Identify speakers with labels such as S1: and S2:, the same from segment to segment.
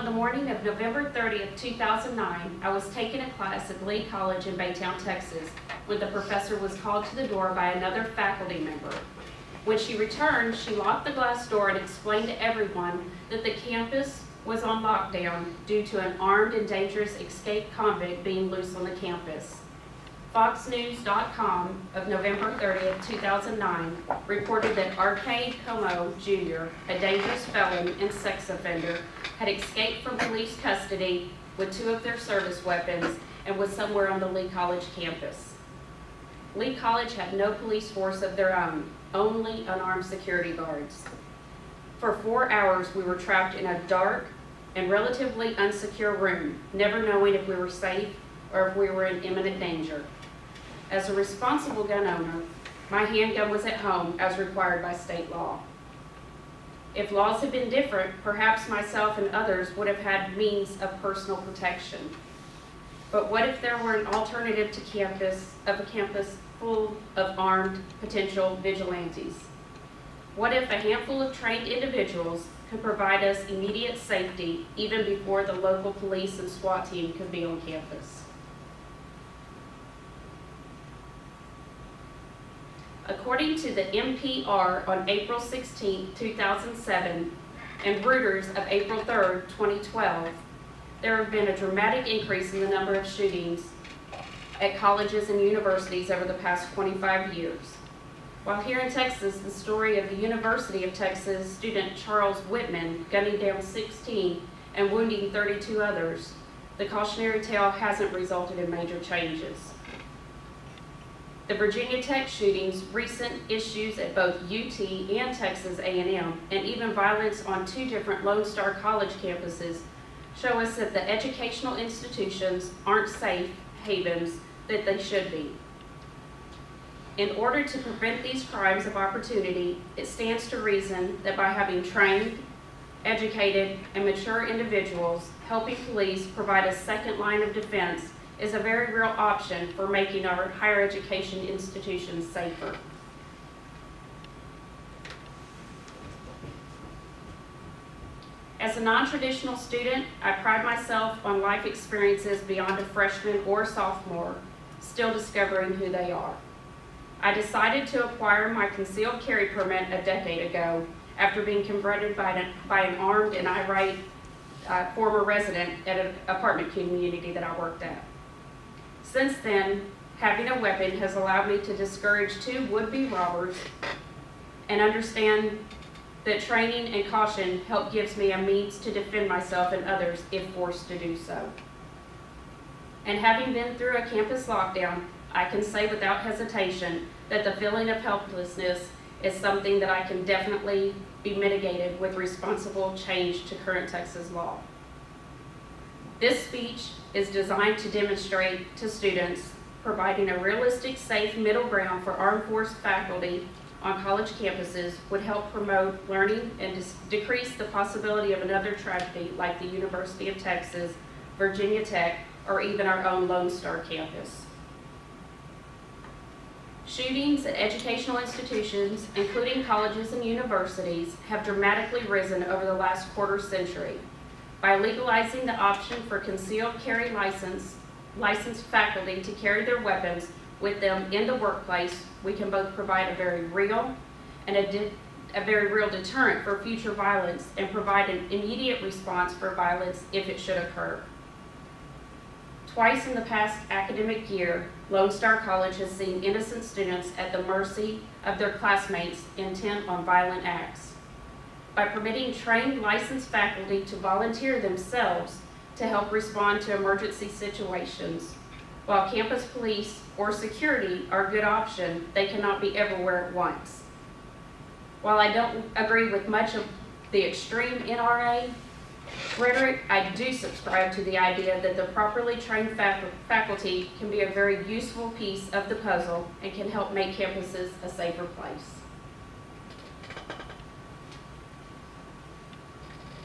S1: On the morning of November 30th, 2009, I was taking a class at Lee College in Baytown, Texas, when the professor was called to the door by another faculty member. When she returned, she locked the glass door and explained to everyone that the campus was on lockdown due to an armed and dangerous escaped convict being loose on the campus. FoxNews.com of November 30th, 2009 reported that Arcade Como Jr., a dangerous felon and sex offender, had escaped from police custody with 2 of their service weapons and was somewhere on the Lee College campus. Lee College had no police force of their own, only unarmed security guards. For 4 hours, we were trapped in a dark and relatively unsecure room, never knowing if we were safe or if we were in imminent danger. As a responsible gun owner, my handgun was at home as required by state law. If laws had been different, perhaps myself and others would have had means of personal protection. But what if there were an alternative to a campus full of armed potential vigilantes? What if a handful of trained individuals could provide us immediate safety even before the local police and SWAT team could be on campus? According to the NPR on April 16, 2007, and Reuters of April 3, 2012, there have been a dramatic increase in the number of shootings at colleges and universities over the past 25 years. While here in Texas, the story of the University of Texas student Charles Whitman gunning down 16 and wounding 32 others, the cautionary tale hasn't resulted in major changes. The Virginia Tech shootings, recent issues at both UT and Texas A&M, and even violence on 2 different Lone Star College campuses show us that the educational institutions aren't safe havens that they should be. In order to prevent these crimes of opportunity, it stands to reason that by having trained, educated, and mature individuals helping police provide a second line of defense is a very real option for making our higher education institutions safer. As a non-traditional student, I pride myself on life experiences beyond a freshman or sophomore, still discovering who they are. I decided to acquire my concealed carry permit a decade ago after being confronted by an armed and irate former resident at an apartment community that I worked at. Since then, having a weapon has allowed me to discourage 2 would-be robbers and understand that training and caution gives me a means to defend myself and others if forced to do so. And having been through a campus lockdown, I can say without hesitation that the feeling of helplessness is something that I can definitely be mitigated with responsible change to current Texas law. This speech is designed to demonstrate to students providing a realistic, safe middle ground for armed force faculty on college campuses would help promote learning and decrease the possibility of another tragedy like the University of Texas, Virginia Tech, or even our own Lone Star campus. Shootings at educational institutions, including colleges and universities, have dramatically risen over the last quarter century. By legalizing the option for concealed carry licensed faculty to carry their weapons with them in the workplace, we can both provide a very real deterrent for future violence and provide an immediate response for violence if it should occur. Twice in the past academic year, Lone Star College has seen innocent students at the mercy of their classmates intent on violent acts. By permitting trained licensed faculty to volunteer themselves to help respond to emergency situations, while campus police or security are a good option, they cannot be everywhere at once. While I don't agree with much of the extreme NRA rhetoric, I do subscribe to the idea that the properly trained faculty can be a very useful piece of the puzzle and can help make campuses a safer place.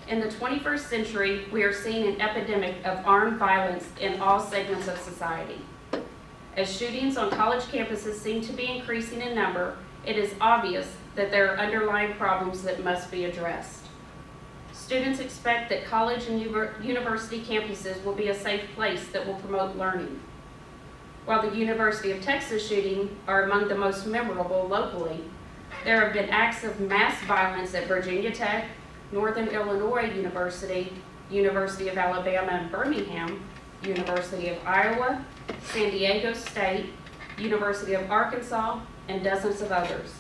S1: In the 21st century, we are seeing an epidemic of armed violence in all segments of society. As shootings on college campuses seem to be increasing in number, it is obvious that there are underlying problems that must be addressed. Students expect that college and university campuses will be a safe place that will promote learning. While the University of Texas shootings are among the most memorable locally, there have been acts of mass violence at Virginia Tech, Northern Illinois University, University of Alabama in Birmingham, University of Iowa, San Diego State, University of Arkansas, and dozens of others.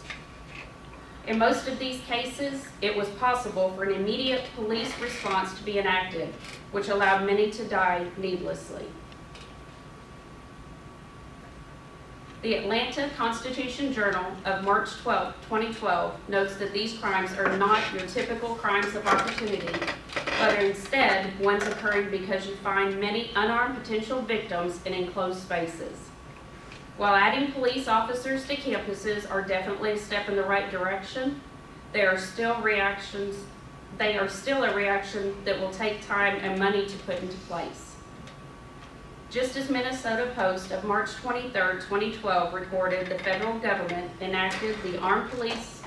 S1: In most of these cases, it was possible for an immediate police response to be enacted, which allowed many to die needlessly. The Atlanta Constitution-Journal of March 12, 2012 notes that these crimes are not your typical crimes of opportunity, but are instead ones occurring because you find many unarmed potential victims in enclosed spaces. While adding police officers to campuses are definitely a step in the right direction, they are still a reaction that will take time and money to put into place. Just as Minnesota Post of March 23, 2012 reported the federal government enacted the Armed Police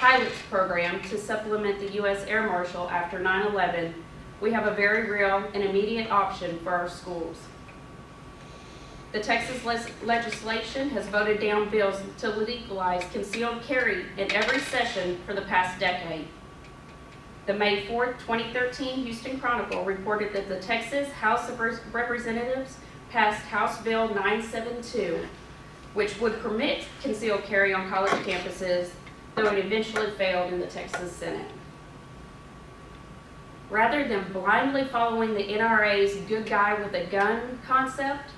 S1: Pilots Program to supplement the U.S. Air Marshal after 9/11, we have a very real and immediate option for our schools. The Texas legislation has voted down bills to legalize concealed carry in every session for the past decade. The May 4, 2013 Houston Chronicle reported that the Texas House of Representatives passed House Bill 972, which would permit concealed carry on college campuses, though it eventually failed in the Texas Senate. Rather than blindly following the NRA's good guy with a gun concept,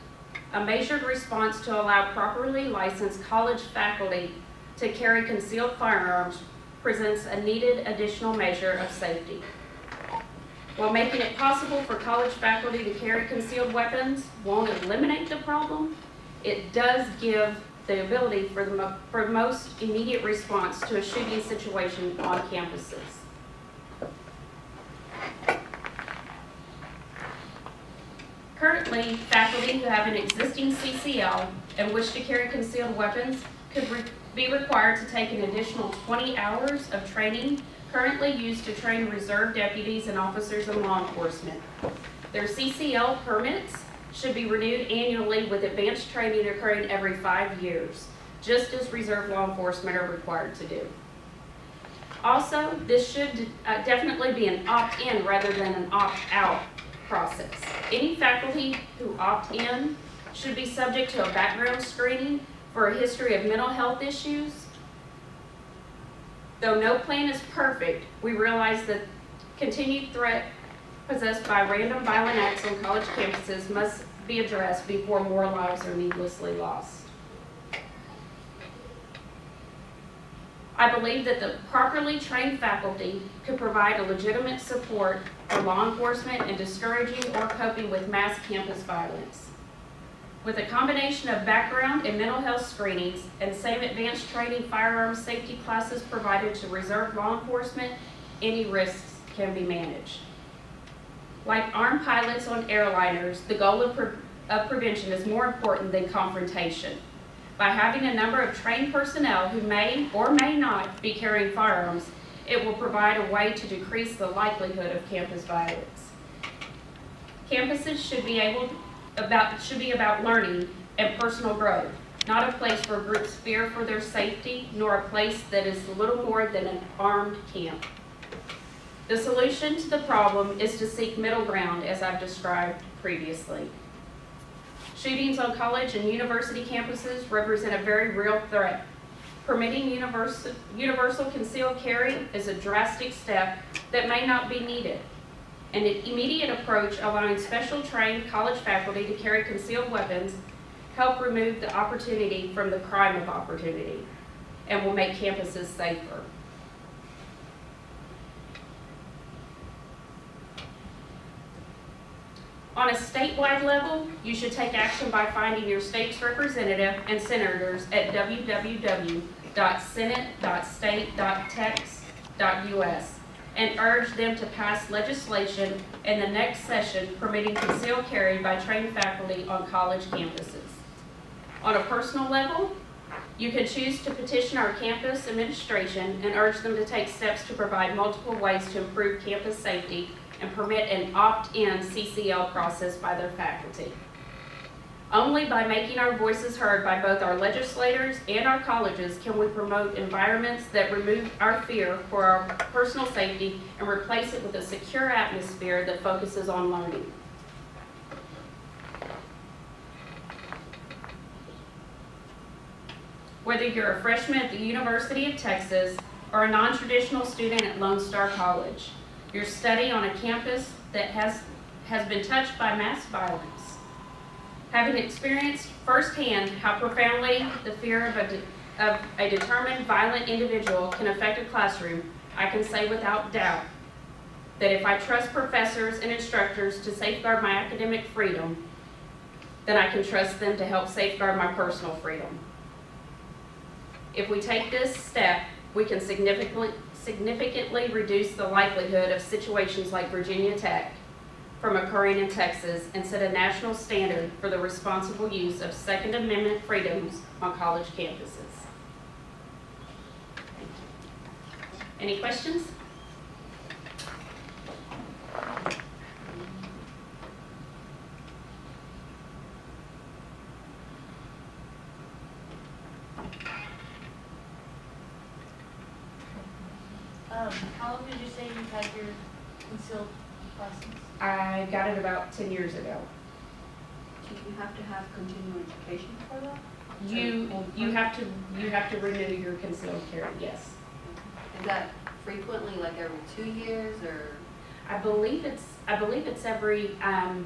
S1: a measured response to allow properly licensed college faculty to carry concealed firearms presents a needed additional measure of safety. While making it possible for college faculty to carry concealed weapons won't eliminate the problem, it does give the ability for the most immediate response to a shooting situation on campuses. Currently, faculty who have an existing CCL and wish to carry concealed weapons could be required to take an additional 20 hours of training currently used to train reserve deputies and officers in law enforcement. Their CCL permits should be renewed annually with advanced training occurring every 5 years, just as reserve law enforcement are required to do. Also, this should definitely be an opt-in rather than an opt-out process. Any faculty who opt in should be subject to a background screening for a history of mental health issues. Though no plan is perfect, we realize that continued threat possessed by random violent acts on college campuses must be addressed before more lives are needlessly lost. I believe that the properly trained faculty could provide a legitimate support for law enforcement in discouraging or coping with mass campus violence. With a combination of background and mental health screenings and same advanced training firearms safety classes provided to reserve law enforcement, any risks can be managed. Like armed pilots on airliners, the goal of prevention is more important than confrontation. By having a number of trained personnel who may or may not be carrying firearms, it will provide a way to decrease the likelihood of campus violence. Campuses should be about learning and personal growth, not a place where groups fear for their safety, nor a place that is little more than an armed camp. The solution to the problem is to seek middle ground, as I've described previously. Shootings on college and university campuses represent a very real threat. Permitting universal concealed carry is a drastic step that may not be needed. An immediate approach allowing special trained college faculty to carry concealed weapons help remove the opportunity from the crime of opportunity and will make campuses safer. On a statewide level, you should take action by finding your state's representative and senators at www.senate.state.tex.us and urge them to pass legislation in the next session permitting concealed carry by trained faculty on college campuses. On a personal level, You can choose to petition our campus administration and urge them to take steps to provide multiple ways to improve campus safety and permit an opt-in CCL process by their faculty. Only by making our voices heard by both our legislators and our colleges can we promote environments that remove our fear for our personal safety and replace it with a secure atmosphere that focuses on learning. Whether you're a freshman at the University of Texas or a non-traditional student at Lone Star College, your study on a campus that has been touched by mass violence. Having experienced firsthand how profoundly the fear of a determined violent individual can affect a classroom, I can say without doubt that if I trust professors and instructors to safeguard my academic freedom, then I can trust them to help safeguard my personal freedom. If we take this step, we can significantly reduce the likelihood of situations like Virginia Tech from occurring in Texas and set a national standard for the responsible use of Second Amendment freedoms on college campuses. Thank you. Any questions?
S2: How long did you say you had your concealed license?
S1: I got it about 10 years ago.
S3: Do you have to have continuing education for that?
S1: You have to renew your concealed carry, yes.
S3: Is that frequently, like every 2 years, or?
S1: I believe it's every 5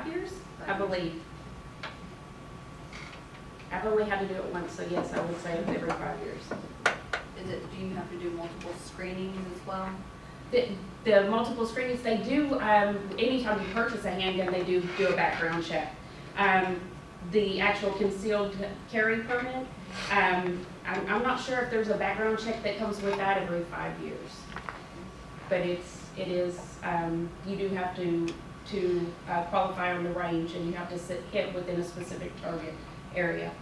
S1: years, I believe. I've only had to do it once, so yes, I would say it's every 5 years.
S3: Do you have to do multiple screenings as well?
S1: The multiple screenings, they do, anytime you purchase a handgun, they do a background check. The actual concealed carry permit, I'm not sure if there's a background check that comes with that every 5 years. But it is, you do have to qualify on the range, and you have to hit within a specific target area.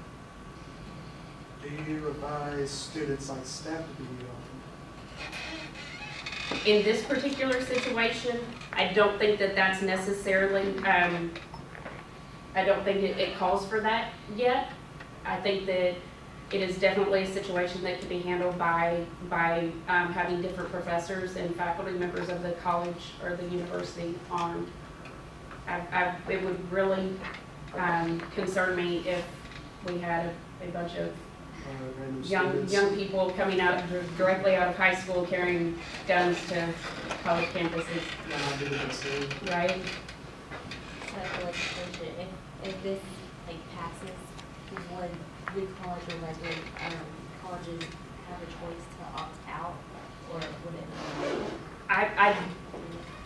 S4: Do you advise students like staff to be
S1: In this particular situation, I don't think that that's necessarily, I don't think it calls for that yet. I think that it is definitely a situation that can be handled by having different professors and faculty members of the college or the university armed. It would really concern me if we had a bunch of young people coming out directly out of high school carrying guns to college campuses. Right?
S2: So legislation, if this passes, would college or regular colleges have a choice to opt out, or would it?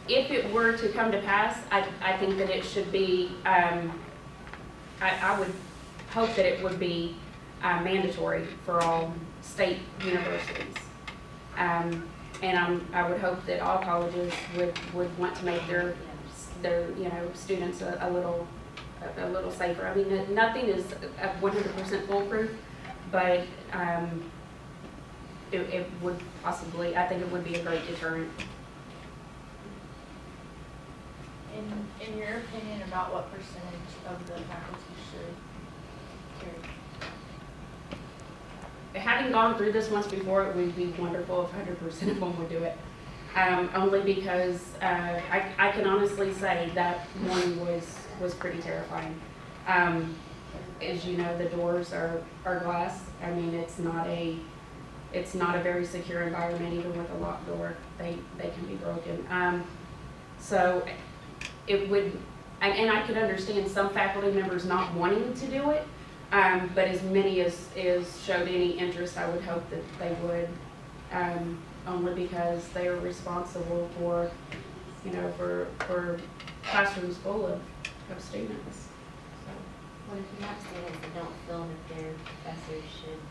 S1: If it were to come to pass, I think that it should be. I would hope that it would be mandatory for all state universities. And I would hope that all colleges would want to make their students a little safer. I mean, nothing is 100% foolproof, but it would possibly, I think it would be a great deterrent.
S2: In your opinion, about what percentage of the faculty should carry?
S1: Having gone through this once before, it would be wonderful if 100% of them would do it. Only because I can honestly say that one was pretty terrifying. As you know, the doors are glass. I mean, it's not a very secure environment. Even with a locked door, they can be broken. So it would, and I could understand some faculty members not wanting to do it. But as many as showed any interest, I would hope that they would, only because they are responsible for, for classrooms full of students. So.
S5: What if you have students that don't feel that their professors should